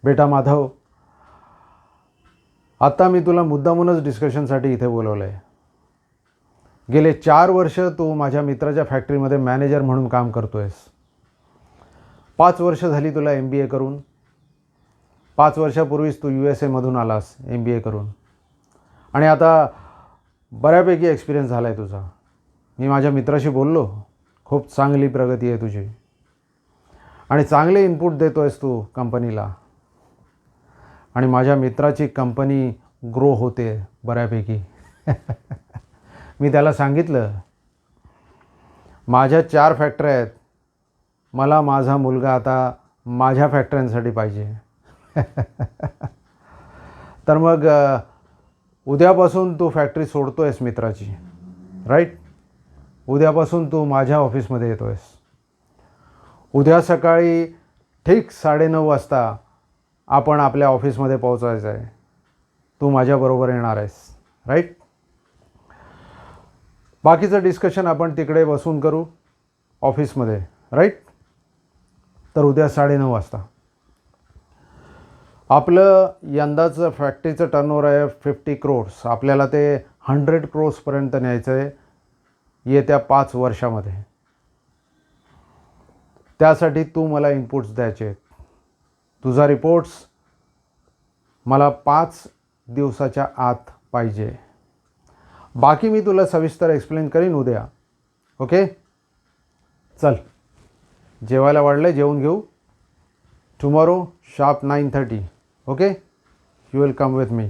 बेटा माधव, आता मी तुला मुद्दामूनच डिस्कशनसाठी इथे बोलवलं आहे. गेले 4 वर्ष तू माझ्या मित्राच्या फॅक्टरीमध्ये मॅनेजर म्हणून काम करतो आहेस. 5 वर्ष झाली तुला MBA करून. 5 वर्षापूर्वीच तू USA मधून आलास MBA करून. आणि आता बऱ्यापैकी एक्सपिरियन्स झाला आहे तुझा. मी माझ्या मित्राशी बोललो, खूप चांगली प्रगती आहे तुझी आणि चांगले इनपुट देतो आहेस तू कंपनीला. आणि माझ्या मित्राची कंपनी ग्रो होते बऱ्यापैकी. मी त्याला सांगितलं, माझ्या 4 फॅक्टऱ्या आहेत, मला माझा मुलगा आता माझ्या फॅक्टऱ्यांसाठी पाहिजे. तर मग उद्यापासून तू फॅक्टरी सोडतो आहेस मित्राची, राईट? उद्यापासून तू माझ्या ऑफिसमध्ये येतो आहेस. उद्या सकाळी ठीक 9:30 वाजता आपण आपल्या ऑफिसमध्ये पोहोचायचं आहे. तू माझ्याबरोबर येणार आहेस, राईट? बाकीचं डिस्कशन आपण तिकडे बसून करू ऑफिसमध्ये, राईट? तर उद्या 9:30 वाजता. आपलं यंदाचं फॅक्टरीचं टर्नओव्हर आहे 50 crores. आपल्याला ते 100 crores न्यायचं आहे येत्या 5 वर्षामध्ये. त्यासाठी तू मला इनपुट्स द्यायचे आहेत. तुझा रिपोर्ट्स मला 5 दिवसाच्या आत पाहिजे. बाकी मी तुला सविस्तर एक्सप्लेन करीन उद्या. ओके? चल, जेवायला वाढले, जेवून घेऊ. Tomorrow sharp 9:30. Okay? You will come with me.